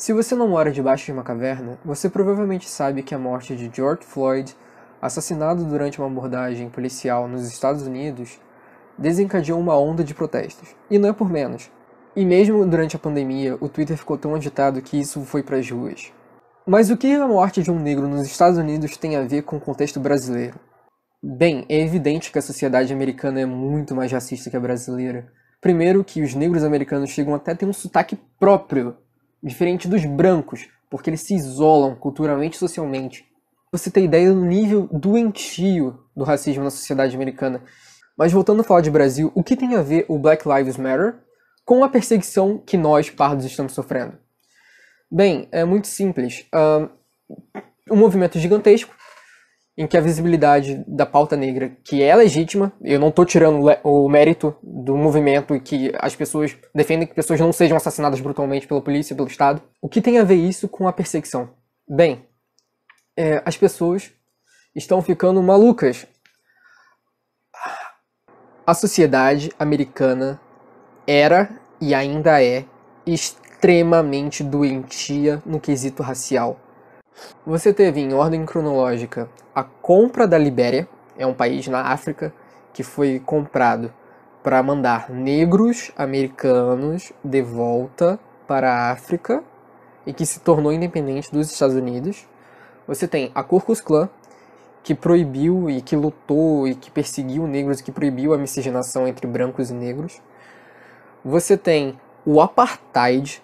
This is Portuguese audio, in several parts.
Se você não mora debaixo de uma caverna, você provavelmente sabe que a morte de George Floyd, assassinado durante uma abordagem policial nos Estados Unidos, desencadeou uma onda de protestos. E não é por menos. E mesmo durante a pandemia, o Twitter ficou tão agitado que isso foi para as ruas. Mas o que a morte de um negro nos Estados Unidos tem a ver com o contexto brasileiro? Bem, é evidente que a sociedade americana é muito mais racista que a brasileira. Primeiro que os negros americanos chegam até a ter um sotaque próprio, diferente dos brancos, porque eles se isolam culturalmente e socialmente. Você tem ideia do nível doentio do racismo na sociedade americana. Mas voltando a falar de Brasil, o que tem a ver o Black Lives Matter com a perseguição que nós, pardos, estamos sofrendo? Bem, é muito simples. Um movimento gigantesco, em que a visibilidade da pauta negra, que é legítima, eu não estou tirando o mérito do movimento e que as pessoas defendem que pessoas não sejam assassinadas brutalmente pela polícia, pelo Estado. O que tem a ver isso com a perseguição? Bem, as pessoas estão ficando malucas. A sociedade americana era e ainda é extremamente doentia no quesito racial. Você teve, em ordem cronológica, a compra da Libéria, é um país na África que foi comprado para mandar negros americanos de volta para a África e que se tornou independente dos Estados Unidos. Você tem a Ku Klux Klan, que proibiu e que lutou e que perseguiu negros e que proibiu a miscigenação entre brancos e negros. Você tem o Apartheid,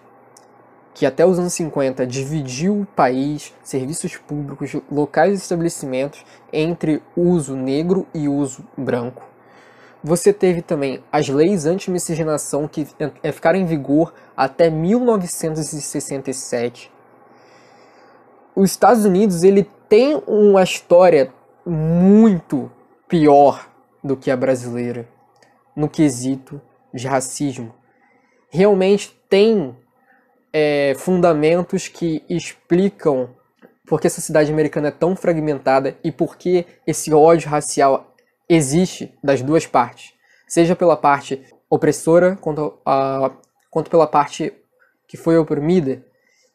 que até os anos 50 dividiu o país, serviços públicos, locais e estabelecimentos entre uso negro e uso branco. Você teve também as leis anti-miscigenação que ficaram em vigor até 1967. Os Estados Unidos ele tem uma história muito pior do que a brasileira no quesito de racismo. Realmente tem fundamentos que explicam por que a sociedade americana é tão fragmentada e por que esse ódio racial existe das duas partes, seja pela parte opressora quanto pela parte que foi oprimida.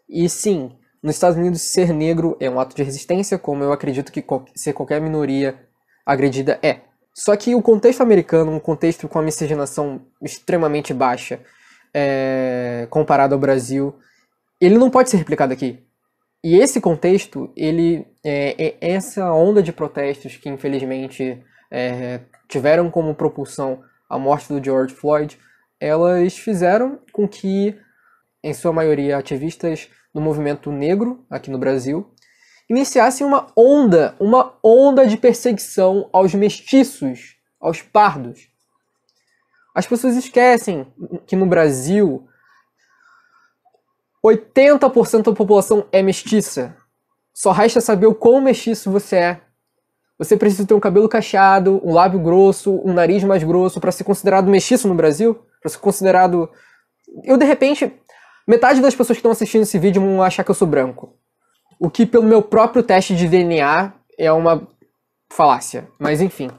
E sim, nos Estados Unidos ser negro é um ato de resistência, como eu acredito que ser qualquer minoria agredida é. Só que o contexto americano, um contexto com a miscigenação extremamente baixa, comparado ao Brasil, ele não pode ser replicado aqui. E esse contexto, essa onda de protestos que infelizmente tiveram como propulsão a morte do George Floyd, elas fizeram com que, em sua maioria, ativistas do movimento negro aqui no Brasil iniciassem uma onda de perseguição aos mestiços, aos pardos. As pessoas esquecem que no Brasil 80% da população é mestiça. Só resta saber o quão mestiço você é. Você precisa ter um cabelo cacheado, um lábio grosso, um nariz mais grosso para ser considerado mestiço no Brasil? Para ser considerado... de repente, metade das pessoas que estão assistindo esse vídeo vão achar que eu sou branco. O que, pelo meu próprio teste de DNA, é uma falácia. Mas enfim,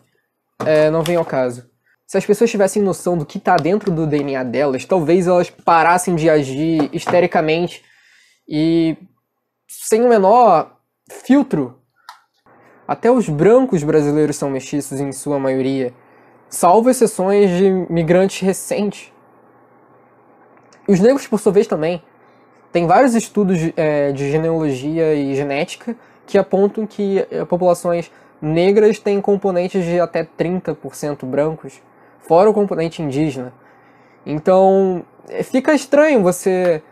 não vem ao caso. Se as pessoas tivessem noção do que está dentro do DNA delas, talvez elas parassem de agir histericamente e sem o menor filtro. Até os brancos brasileiros são mestiços em sua maioria, salvo exceções de migrantes recentes. Os negros, por sua vez, também. Tem vários estudos de genealogia e genética que apontam que populações negras têm componentes de até 30% brancos, fora o componente indígena. Então, fica estranho você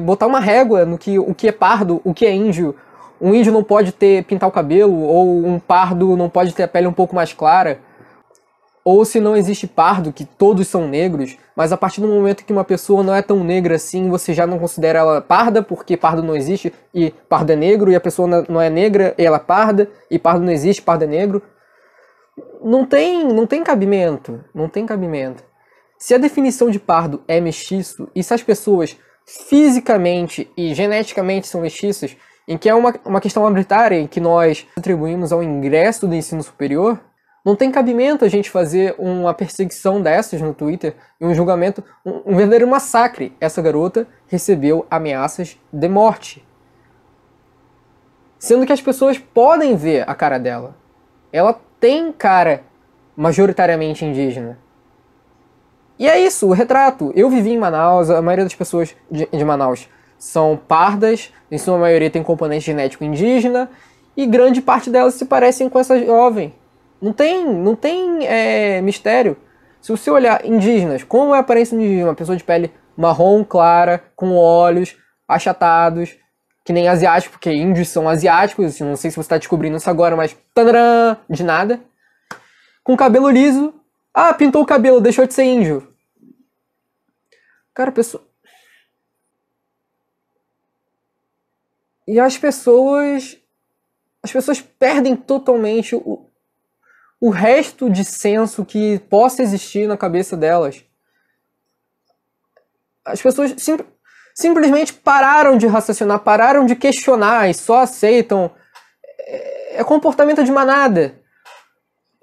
botar uma régua no que o que é pardo, o que é índio. Um índio não pode pintar o cabelo, ou um pardo não pode ter a pele um pouco mais clara. Ou se não existe pardo, que todos são negros, mas a partir do momento que uma pessoa não é tão negra assim, você já não considera ela parda, porque pardo não existe, e pardo é negro, e a pessoa não é negra, e ela é parda, e pardo não existe, pardo é negro. Não tem cabimento, não tem cabimento. Se a definição de pardo é mestiço, e se as pessoas fisicamente e geneticamente são mestiças, em que é uma questão arbitrária em que nós atribuímos ao ingresso do ensino superior, Não tem cabimento a gente fazer uma perseguição dessas no Twitter e um julgamento, um verdadeiro massacre. Essa garota recebeu ameaças de morte. Sendo que as pessoas podem ver a cara dela. Ela tem cara majoritariamente indígena. E é isso, o retrato. Eu vivi em Manaus, a maioria das pessoas de Manaus são pardas, em sua maioria tem componente genético indígena, e grande parte delas se parecem com essa jovem. Não tem mistério. Se você olhar indígenas, como é a aparência indígena? Uma pessoa de pele marrom clara, com olhos achatados, que nem asiático, porque índios são asiáticos, não sei se você está descobrindo isso agora, mas tadã, de nada. Com cabelo liso. Ah, pintou o cabelo, deixou de ser índio. Cara, pessoa... E as pessoas perdem totalmente o resto de senso que possa existir na cabeça delas. As pessoas simplesmente pararam de raciocinar, pararam de questionar e só aceitam. É comportamento de manada.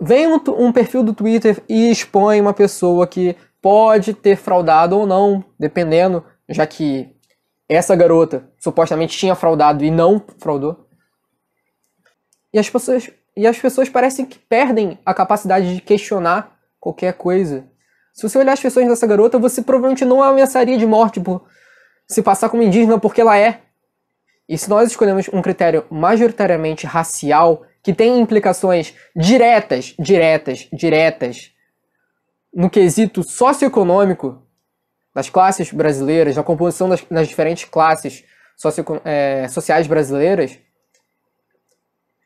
Vem um perfil do Twitter e expõe uma pessoa que pode ter fraudado ou não, dependendo, já que essa garota supostamente tinha fraudado e não fraudou. E as pessoas parecem que perdem a capacidade de questionar qualquer coisa. Se você olhar as pessoas dessa garota, você provavelmente não a ameaçaria de morte por se passar como indígena porque ela é. E se nós escolhemos um critério majoritariamente racial, que tem implicações diretas no quesito socioeconômico das classes brasileiras, da composição das diferentes classes sociais brasileiras,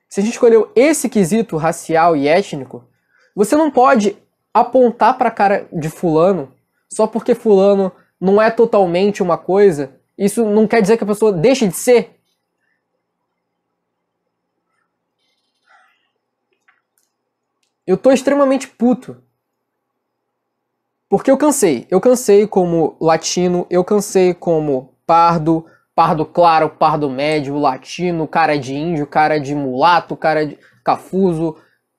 se a gente escolheu esse quesito racial e étnico, você não pode apontar para a cara de fulano só porque fulano não é totalmente uma coisa. Isso não quer dizer que a pessoa deixe de ser. Eu tô extremamente puto. Porque eu cansei. Eu cansei como latino, eu cansei como pardo, pardo claro, pardo médio, latino, cara de índio, cara de mulato, cara de cafuso,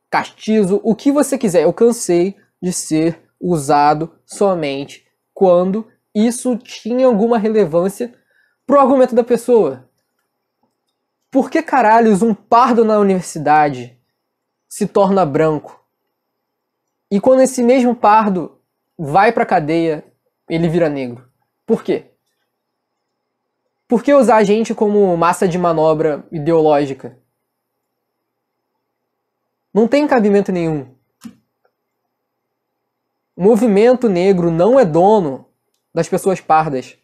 castiço, o que você quiser. Eu cansei de ser usado somente quando isso tinha alguma relevância pro argumento da pessoa. Por que caralhos um pardo na universidade se torna branco? E quando esse mesmo pardo vai pra cadeia, ele vira negro? Por quê? Por que usar a gente como massa de manobra ideológica? Não tem cabimento nenhum. O movimento negro não é dono das pessoas pardas.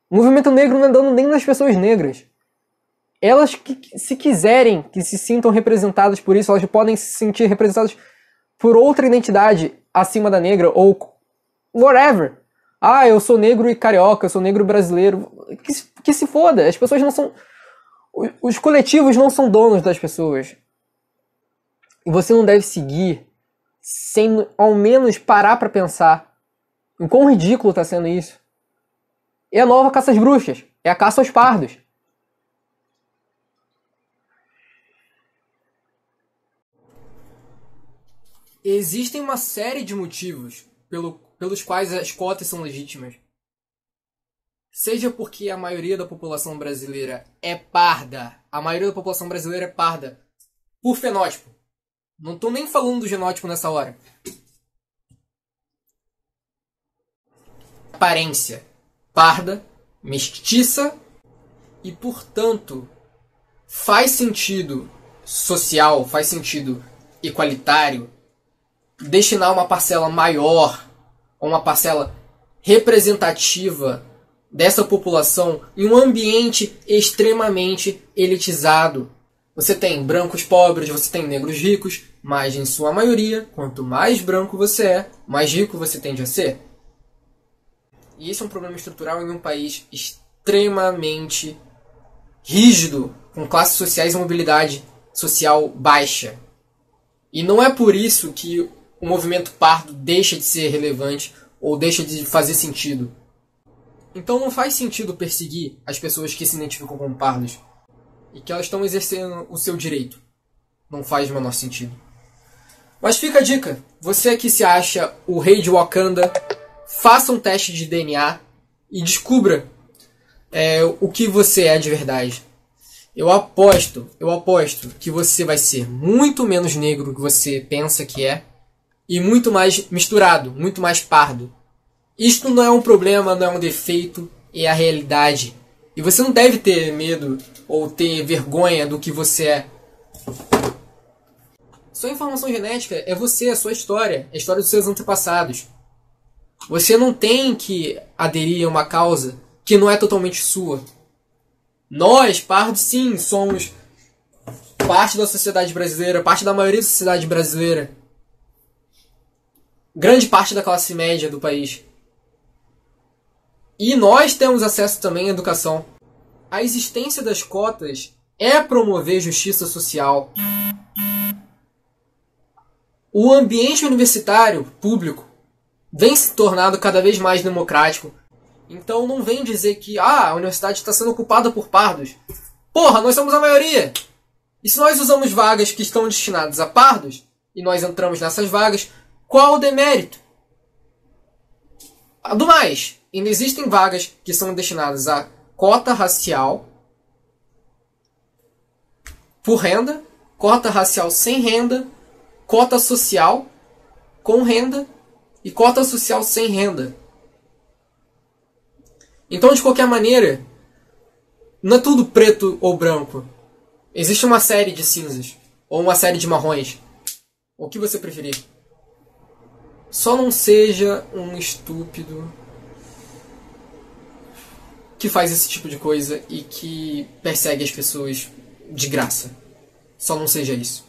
O movimento negro não é dono nem das pessoas negras. Elas, que se quiserem, que se sintam representadas por isso, elas podem se sentir representadas por outra identidade acima da negra, ou whatever. Ah, eu sou negro e carioca, eu sou negro brasileiro. Que se foda, as pessoas não são... Os coletivos não são donos das pessoas. E você não deve seguir sem ao menos parar pra pensar em quão ridículo tá sendo isso. É a nova caça às bruxas. É a caça aos pardos. Existem uma série de motivos pelos quais as cotas são legítimas. Seja porque a maioria da população brasileira é parda. A maioria da população brasileira é parda por fenótipo. Não tô nem falando do genótipo nessa hora. Aparência parda, mestiça, e portanto faz sentido social, faz sentido igualitário destinar uma parcela maior, ou uma parcela representativa dessa população em um ambiente extremamente elitizado. Você tem brancos pobres, você tem negros ricos, mas em sua maioria, quanto mais branco você é, mais rico você tende a ser. E isso é um problema estrutural em um país extremamente rígido, com classes sociais e mobilidade social baixa. E não é por isso que o movimento pardo deixa de ser relevante ou deixa de fazer sentido. Então não faz sentido perseguir as pessoas que se identificam como pardos e que elas estão exercendo o seu direito. Não faz o menor sentido. Mas fica a dica, você que se acha o rei de Wakanda, faça um teste de DNA e descubra o que você é de verdade. Eu aposto que você vai ser muito menos negro do que você pensa que é e muito mais misturado, muito mais pardo. Isto não é um problema, não é um defeito, é a realidade. E você não deve ter medo ou ter vergonha do que você é. Sua informação genética é você, a sua história, a história dos seus antepassados. Você não tem que aderir a uma causa que não é totalmente sua. Nós, pardos, sim, somos parte da sociedade brasileira, parte da maioria da sociedade brasileira. Grande parte da classe média do país. E nós temos acesso também à educação. A existência das cotas é promover justiça social. O ambiente universitário público vem se tornando cada vez mais democrático. Então não vem dizer que a universidade está sendo ocupada por pardos. Porra, nós somos a maioria! E se nós usamos vagas que estão destinadas a pardos, e nós entramos nessas vagas, qual o demérito? Do mais, ainda existem vagas que são destinadas a cota racial por renda, cota racial sem renda, cota social com renda e cota social sem renda. Então, de qualquer maneira, não é tudo preto ou branco. Existe uma série de cinzas, ou uma série de marrons. O que você preferir. Só não seja um estúpido que faz esse tipo de coisa e que persegue as pessoas de graça. Só não seja isso.